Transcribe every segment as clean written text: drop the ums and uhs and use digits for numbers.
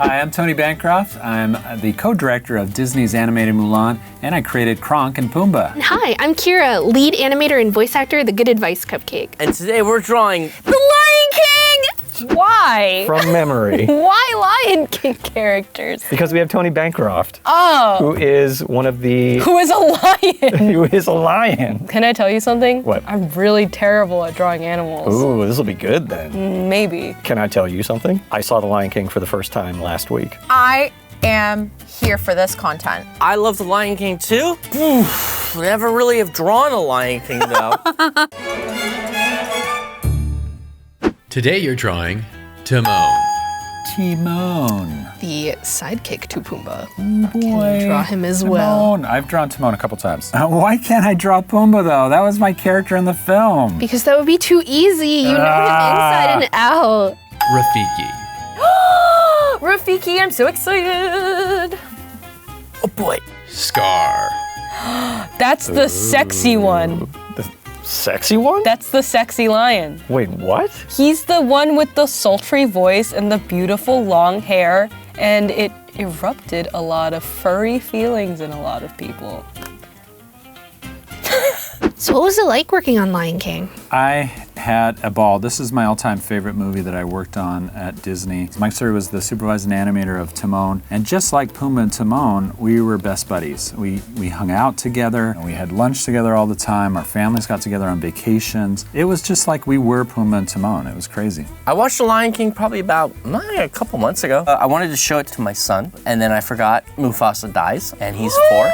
Hi, I'm Tony Bancroft. I'm the co-director of Disney's animated Mulan, and I created Kronk and Pumbaa. Hi, I'm Kyra, lead animator and voice actor of The Good Advice Cupcake. And today we're drawing The Lion King! Why? From memory. Why Lion King characters? Because we have Tony Bancroft. Oh. Who is one of the... Who is a lion? Who is a lion. Can I tell you something? What? I'm really terrible at drawing animals. Ooh, this will be good then. Maybe. Can I tell you something? I saw The Lion King for the first time last week. I am here for this content. I love The Lion King too. Never really have drawn a Lion King though. Today you're drawing Timon. Timon. The sidekick to Pumbaa. Boy. Can you draw him as well? Timon. I've drawn Timon a couple times. Why can't I draw Pumbaa though? That was my character in the film. Because that would be too easy. You know him inside and out. Rafiki. Rafiki, I'm so excited. Oh boy. Scar. That's the sexy one. The sexy one? That's the sexy lion. Wait, what? He's the one with the sultry voice and the beautiful long hair, and it erupted a lot of furry feelings in a lot of people. So what was it like working on Lion King? I had a ball. This is my all-time favorite movie that I worked on at Disney. Mike Suri was the supervising animator of Timon, and just like Pumbaa and Timon, we were best buddies. We hung out together, and we had lunch together all the time. Our families got together on vacations. It was just like we were Pumbaa and Timon. It was crazy. I watched The Lion King probably about a couple months ago. I wanted to show it to my son, and then I forgot Mufasa dies, and he's 4.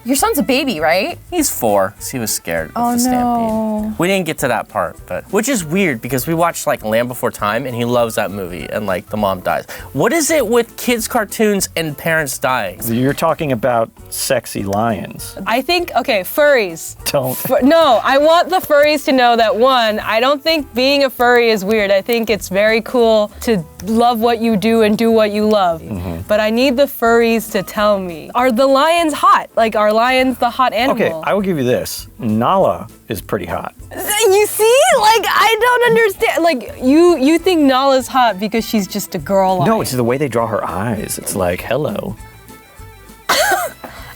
Your son's a baby, right? He's 4, so he was scared of the stampede. We didn't get to that part, but which is weird because we watched like Land Before Time and he loves that movie and like the mom dies. What is it with kids' cartoons and parents dying? You're talking about sexy lions. I think, okay, furries. Don't. No, I want the furries to know that, one, I don't think being a furry is weird. I think it's very cool to love what you do and do what you love. But I need the furries to tell me, are the lions hot? Like, are lions the hot animal? Okay, I will give you this. Nala is pretty hot. You see? Like, I don't understand. Like, you think Nala's hot because she's just a girl lion. No, it's the way they draw her eyes. It's like, hello.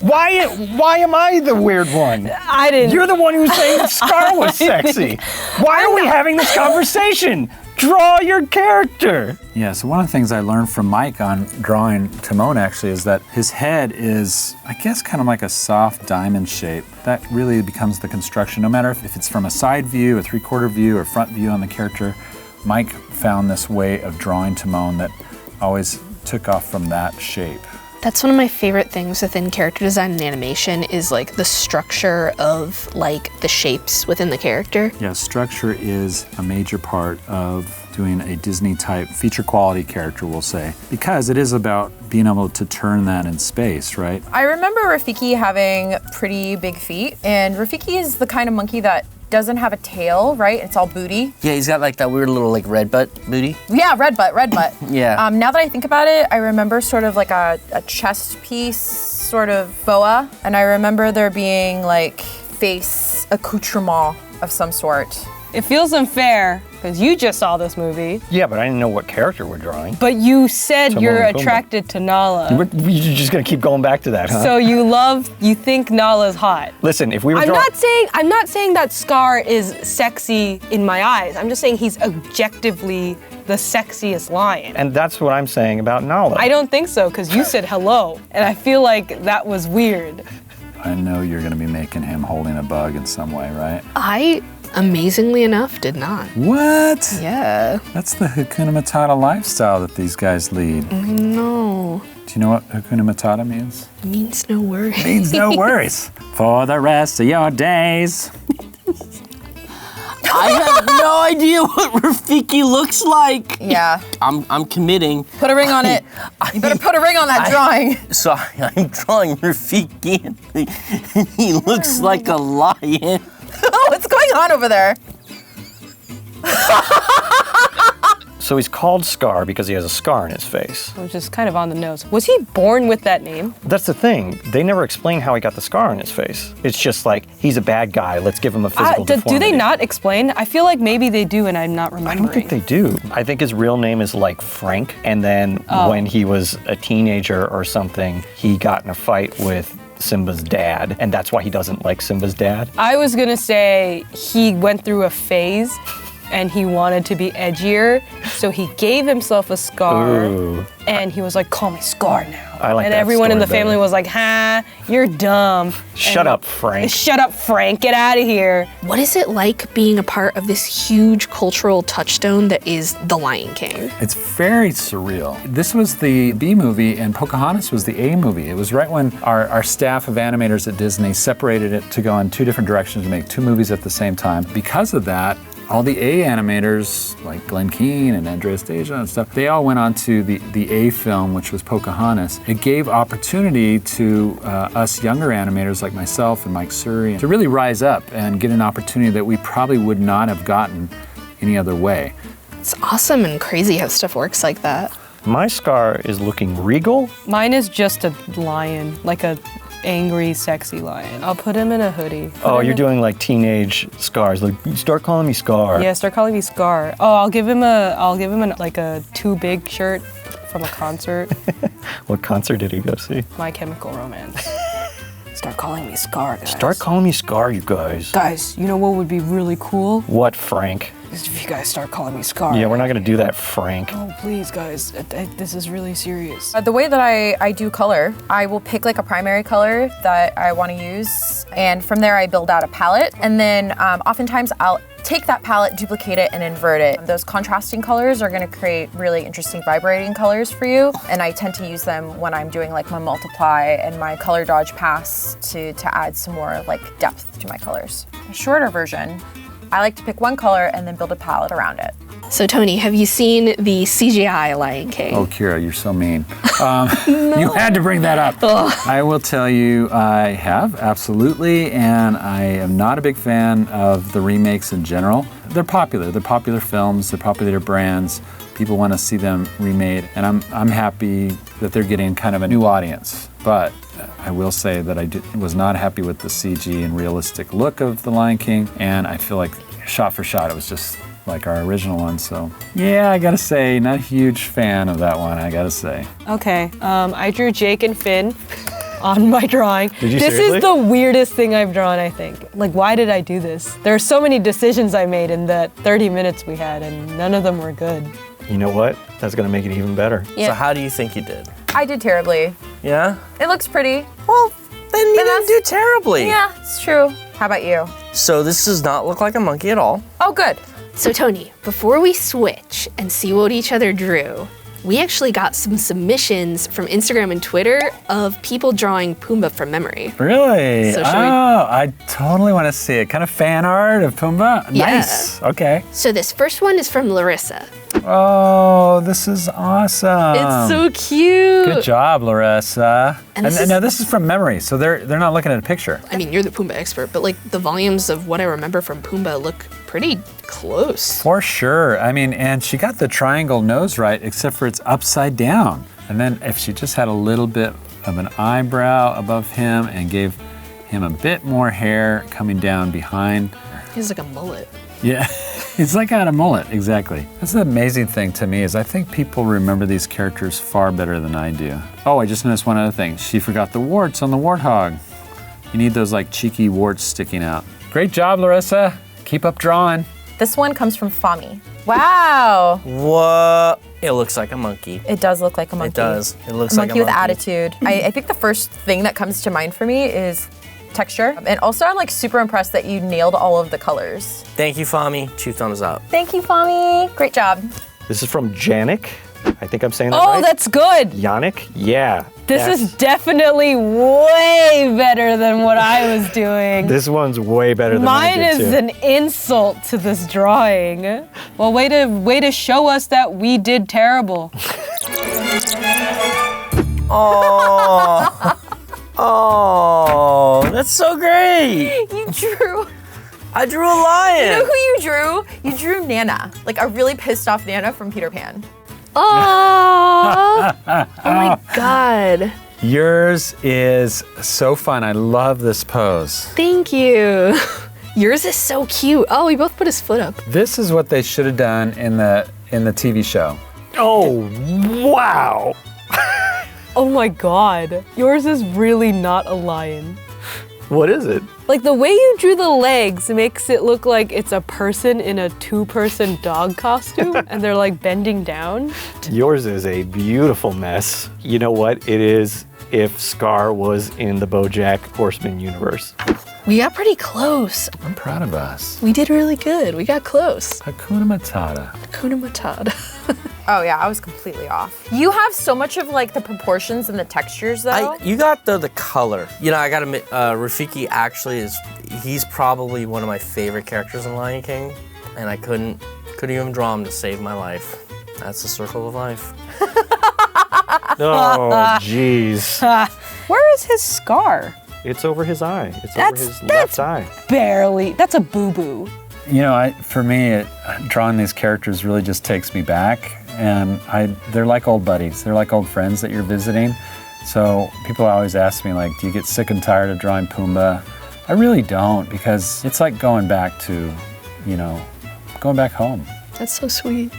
Why am I the weird one? I didn't. You're the one who's saying that Scar was sexy. Why are we having this conversation? Draw your character. Yeah, so one of the things I learned from Mike on drawing Timon actually is that his head is, I guess, kind of like a soft diamond shape. That really becomes the construction, no matter if it's from a side view, a 3/4 view, or front view on the character. Mike found this way of drawing Timon that always took off from that shape. That's one of my favorite things within character design and animation is like the structure of like the shapes within the character. Yeah, structure is a major part of doing a Disney type feature quality character, we'll say, because it is about being able to turn that in space, right? I remember Rafiki having pretty big feet, and Rafiki is the kind of monkey that doesn't have a tail, right? It's all booty. Yeah, he's got like that weird little like red butt booty. Yeah, red butt. Yeah. Now that I think about it, I remember sort of like a chest piece, sort of boa, and I remember there being like face accoutrement of some sort. It feels unfair because you just saw this movie. Yeah, but I didn't know what character we're drawing. But you said Timon you're and Pumbaa. attracted to Nala. You're just gonna keep going back to that, huh? So you think Nala's hot. Listen, if we were I'm not saying that Scar is sexy in my eyes. I'm just saying he's objectively the sexiest lion. And that's what I'm saying about Nala. I don't think so, because you said hello, and I feel like that was weird. I know you're gonna be making him holding a bug in some way, right? I, amazingly enough, did not. What? Yeah. That's the Hakuna Matata lifestyle that these guys lead. No. Do you know what Hakuna Matata means? It means no worries. Means no worries for the rest of your days. I have no idea what Rafiki looks like. Yeah. I'm committing. Put a ring on it. You better put a ring on that drawing. So I'm drawing Rafiki and he looks like a lion. Oh, what's going on over there? So he's called Scar because he has a scar on his face. Which is kind of on the nose. Was he born with that name? That's the thing. They never explain how he got the scar on his face. It's just like, he's a bad guy. Let's give him a physical deformity. Do they not explain? I feel like maybe they do and I'm not remembering. I don't think they do. I think his real name is like Frank. And then when he was a teenager or something, he got in a fight with Simba's dad, and that's why he doesn't like Simba's dad. I was gonna say he went through a phase and he wanted to be edgier, so he gave himself a scar. Ooh. And he was like, call me Scar now. I like and that everyone in the story family better. was like, ha, you're dumb. Shut up, Frank. Shut up, Frank, get out of here. What is it like being a part of this huge cultural touchstone that is The Lion King? It's very surreal. This was the B movie and Pocahontas was the A movie. It was right when our staff of animators at Disney separated it to go in two different directions to make two movies at the same time. Because of that, all the A animators, like Glenn Keane and Andreas Deja and stuff, they all went on to the A film, which was Pocahontas. It gave opportunity to us younger animators like myself and Mike Suri to really rise up and get an opportunity that we probably would not have gotten any other way. It's awesome and crazy how stuff works like that. My scar is looking regal. Mine is just a lion, like a angry, sexy lion. I'll put him in a hoodie. Oh, you're doing like teenage scars. Like, start calling me Scar. Yeah, start calling me Scar. Oh, I'll give him like a too big shirt from a concert. What concert did he go see? My Chemical Romance. Start calling me Scar, guys. Start calling me Scar, you guys. Guys, you know what would be really cool? What, Frank? Is if you guys start calling me Scar. Yeah, we're not gonna do that, Frank. Oh, please, guys. This is really serious. The way that I do color, I will pick like a primary color that I want to use, and from there I build out a palette, and then oftentimes I'll take that palette, duplicate it, and invert it. Those contrasting colors are going to create really interesting vibrating colors for you, and I tend to use them when I'm doing like my multiply and my color dodge pass to add some more like depth to my colors. A shorter version, I like to pick one color and then build a palette around it. So Tony, have you seen the CGI Lion King? Oh, Kyra, you're so mean. You had to bring that up. I will tell you, I have, absolutely, and I am not a big fan of the remakes in general. They're popular. They're popular films. They're popular brands. People want to see them remade, and I'm happy that they're getting kind of a new audience. But I will say that I was not happy with the CG and realistic look of The Lion King, and I feel like shot for shot, it was just like our original one. So yeah, I gotta say, not a huge fan of that one, I gotta say. Okay, I drew Jake and Finn on my drawing. Did you This seriously? is the weirdest thing I've drawn, I think. Like, why did I do this? There are so many decisions I made in that 30 minutes we had, and none of them were good. You know what? That's gonna make it even better. So how do you think you did? I did terribly. Yeah? It looks pretty. Well, then you didn't do terribly. Yeah, it's true. How about you? So this does not look like a monkey at all. Oh, good. So Tony, before we switch and see what each other drew, we actually got some submissions from Instagram and Twitter of people drawing Pumbaa from memory. Really? So should we- I totally want to see it. Kind of fan art of Pumbaa? Yeah. Nice. Okay. So this first one is from Larissa. Oh, this is awesome. It's so cute. Good job, Larissa. And And, this is- now this is from memory, so they're not looking at a picture. I mean, you're the Pumbaa expert, but like the volumes of what I remember from Pumbaa look pretty close. For sure. I mean, and she got the triangle nose right, except for it's upside down. And then if she just had a little bit of an eyebrow above him and gave him a bit more hair coming down behind. He's like a mullet. Yeah, it's like got a mullet, exactly. That's the amazing thing to me is I think people remember these characters far better than I do. Oh, I just noticed one other thing. She forgot the warts on the warthog. You need those like cheeky warts sticking out. Great job, Larissa. Keep up drawing. This one comes from Fami. Wow. What? It looks like a monkey. It does look like a monkey. It does. It looks a like a monkey with monkey. attitude. I think the first thing that comes to mind for me is texture. And also I'm like super impressed that you nailed all of the colors. Thank you, Fami. 2 thumbs up. Thank you, Fami. Great job. This is from Janik. I think I'm saying that Oh, right. that's good. Yannick? Yeah. This is definitely way better than what I was doing. This one's way better than Mine mine did is too. an insult to this drawing. Well, way to show us that we did terrible. Oh, that's so great. You drew I drew a lion. You know who you drew? You drew Nana, like a really pissed off Nana from Peter Pan. Oh, oh my God. Yours is so fun. I love this pose. Thank you. Yours is so cute. Oh, we both put his foot up. This is what they should have done in the TV show. Oh, wow. Oh my God. Yours is really not a lion. What is it? Like the way you drew the legs makes it look like it's a person in a 2-person dog costume and they're like bending down. Yours is a beautiful mess. You know what? It is if Scar was in the BoJack Horseman universe. We got pretty close. I'm proud of us. We did really good. We got close. Hakuna Matata. Hakuna Matata. Oh yeah, I was completely off. You have so much of like the proportions and the textures though. You got the color. You know, I gotta admit, Rafiki actually he's probably one of my favorite characters in Lion King, and I couldn't even draw him to save my life. That's the circle of life. Oh, jeez. Where is his scar? It's over his eye. It's over his left eye. Barely. That's a boo-boo. You know, for me, drawing these characters really just takes me back, and they're like old buddies. They're like old friends that you're visiting. So people always ask me, like, do you get sick and tired of drawing Pumbaa? I really don't, because it's like going back to, going back home. That's so sweet.